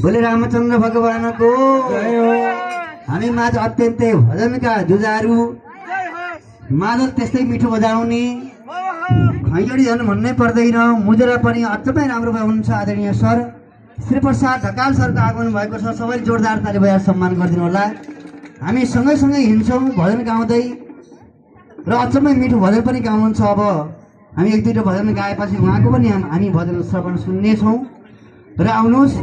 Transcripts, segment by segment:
बोले रामचंद्र भगवान को हामी माझ अत्यन्तै भजनका जुजारु मादल त्यस्तै मिठो बजाउने खैजडी झन् भन्नै पर्दैन मुजरा पनि अत्यन्तै राम्रो हुनुहुन्छ आदरणीय सर श्री प्रसाद ढकाल सरको आगमन भएको छ सबैले जोरदार ताली बजाएर सम्मान गरिदिनु होला हामी सँगै सँगै हिँड्छौँ भजन गाउँदै र अचम्मै मिठो भजन पनि गाउनुहुन्छ अब हामी एक दुईवटा भजन गाएपछि उहाँको पनि हामी भजन श्रवण सुन्नेछौँ र आउनुहोस्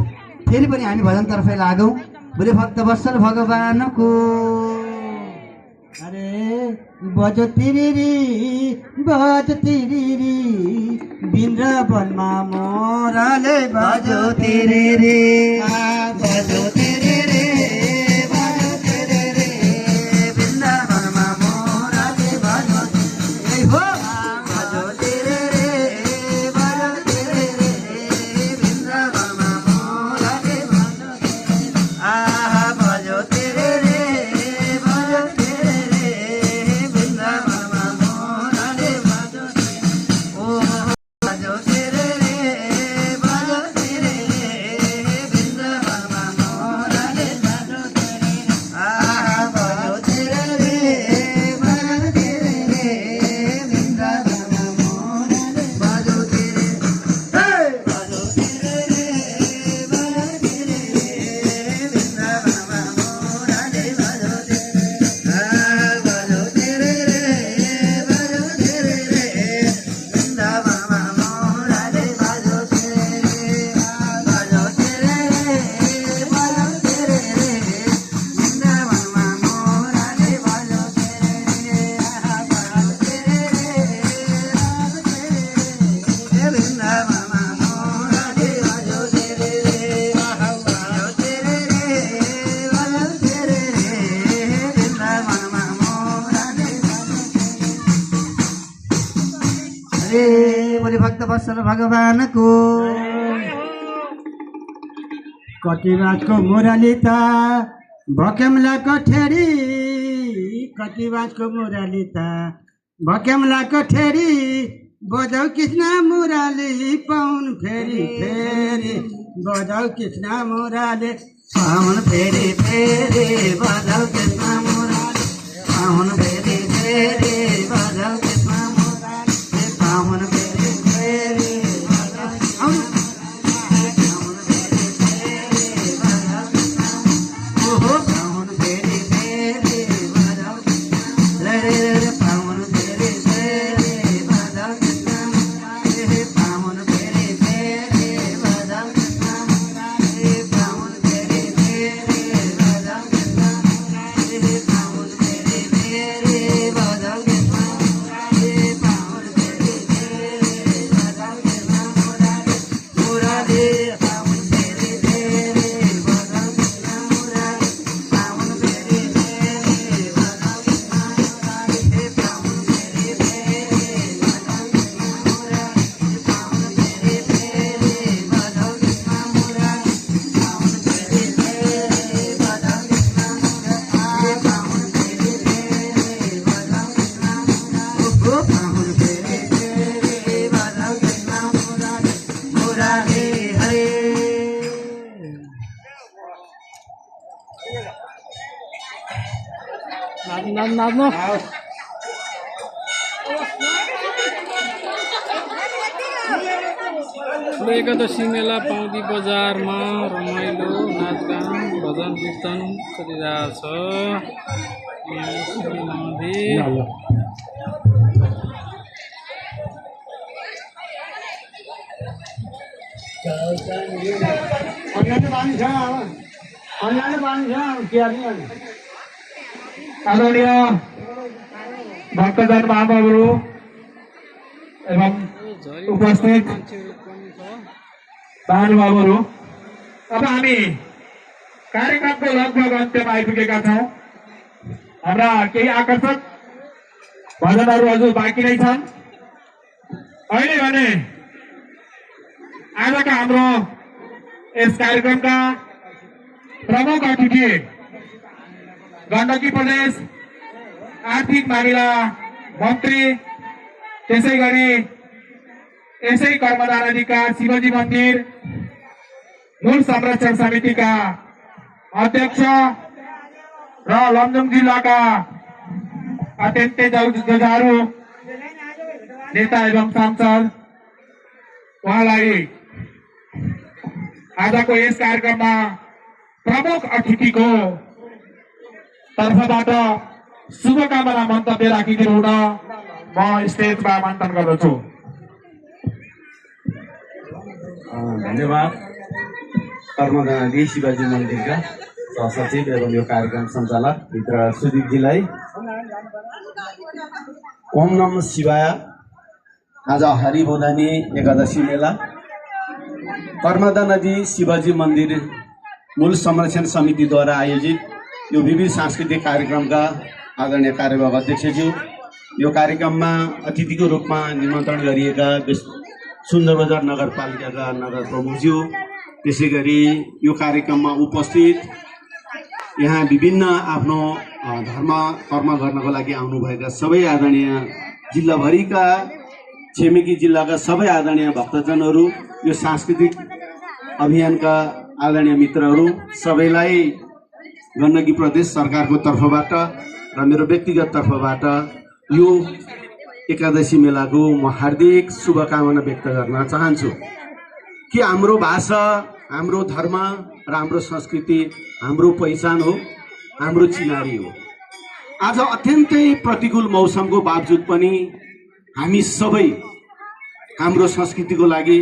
फेरि पनि हामी भजनतर्फै लागौँ बोले भक्त वत्सल भगवानको अरे बजो तिरिरी वृन्दावनमा मोराले बजो तिरिरी बजो तिरिरी बजो तिरिरी वृन्दावनमा मोराले बजो तिरिरी हो बजो तिरिरी बजो तिरिरी वृन्दावनमा मोराले बजो तिरिरी आहा बजो तिरिरी बजो तिरिरी वृन्दावनमा मोराले बजो तिरिरी ओ बजो तिरिरी बजो तिरिरी वृन्दावनमा मोराले बजो तिरिरी आहा बजो तिरिरी बजो तिरिरी वृन्दावनमा मोराले बजो तिरिरी हे बजो तिरिरी बजो तिरिरी वृन्दावनमा मोराले बजो तिरिरी आ बजो तिरिरी बजो तिरिरी वृन्दावनमा मोराले बजो तिरिरी आ बजो तिरिरी बजो तिरिरी वृन्दावनमा मोराले बजो तिरिरी आ बजो तिरिरी वृन्दावनमा मोराले बजो तिरिरी आहा बजो तिरिरी बजो तिरिरी वृन्दावनमा मोराले अरे बोले भक्त वत्सल भगवानको कटिबाजको मुरलिता भकेमलाको ठेरी कटिबाजको मुरलिता भकेमलाको ठेरी बजाउ कृष्ण मुराली पाउन फेरि फेरि बजाउ कृष्ण मुराली पाहुन फेरि फेरि बजाउ कृष्ण मुराली पाहुन फेरि फेरि बजाउ कृष्ण मुराली पाहुन फेरि फेरि बजाउ पाहुन फेरि फेरि बजाउ कृष्ण ओहो पाहुन फेरि फेरि बजाउ रे रे रे पाहुन फेरि फेरि बजाउ कृष्ण मुराली पाहुन फेरि फेरि बजाउ कृष्ण मुराली पाहुन फेरि फेरि बजाउ कृष्ण मुराली पाहुन फेरि फेरि बजाउ कृष्ण मुराली पाहुन फेरि फेरि बजाउ कृष्ण मुराली मुराली पाहुन फेरि फेरि बजाउ कृष्ण मुराली पाहुन फेरि फेरि बजाउ कृष्ण मुराली पाहुन फेरि फेरि बजाउ कृष्ण मुराली पाहुन फेरि फेरि बजाउ कृष्ण मुराली पाहुन फेरि फेरि बजाउ कृष्ण मुराली पाहुन फेरि फेरि बजाउ कृष्ण मुराली ओ पाहुन फेरि फेरि बजाउ कृष्ण मुराली मुराली हरे लेको त सिमेला पाउँदी बजारमा रमाइलो नाचगान भजन कीर्तन चलिरहेछ आदरणीय भक्तजन महानुभावहरू एवं उपस्थित महानुभावहरू अब हामी कार्यक्रमको लगभग अन्त्यमा आइपुगेका छौँ हाम्रा केही आकर्षक भजनहरू अझ बाँकी नै छन् अहिले भने आजका हाम्रो यस कार्यक्रमका प्रमुख अतिथि गण्डकी प्रदेश आर्थिक मामिला मन्त्री, त्यसै गरी यसै कर्मदान अधिकार शिवजी मन्दिर मूल संरक्षण समितिका अध्यक्ष र लमजुङ जिल्लाका अत्यन्तै जुझारु नेता एवं सांसद उहाँलाई आजको यस कार्यक्रममा प्रमुख अतिथिको तर्फबाट शुभकामना मन्तव्य राखिदिनु हुन म स्टेजमा आमन्त्रण गर्दछु। धन्यवाद। कर्मदानी शिवाजी मन्दिरका सहसचिव एवं यो कार्यक्रम सञ्चालक मित्र सुदीपजीलाई ओम नमः शिवाय। आज हरिबोधानी एकादशी मेला कर्मदा नदी शिवाजी मन्दिर मूल संरक्षण समितिद्वारा आयोजित यो विविध सांस्कृतिक कार्यक्रमका आदरणीय कार्यवाहक अध्यक्षज्यू, यो कार्यक्रममा अतिथिको रूपमा निमन्त्रण गरिएका सुन्दरबजार नगरपालिकाका नगर प्रमुखज्यू, त्यसै गरी यो कार्यक्रममा उपस्थित यहाँ विभिन्न आफ्नो धर्म कर्म गर्नको लागि आउनुभएका सबै आदरणीय जिल्लाभरिका छिमेकी जिल्लाका सबै आदरणीय भक्तजनहरू, यो सांस्कृतिक अभियानका आदरणीय मित्रहरू, सबैलाई गण्डकी प्रदेश सरकारको तर्फबाट र मेरो व्यक्तिगत तर्फबाट यो एकादशी मेलाको म हार्दिक शुभकामना व्यक्त गर्न चाहन्छु कि हाम्रो भाषा, हाम्रो धर्म र हाम्रो संस्कृति हाम्रो पहिचान हो, हाम्रो चिनारी हो। आज अत्यन्तै प्रतिकूल मौसमको बावजुद पनि हामी सबै हाम्रो संस्कृतिको लागि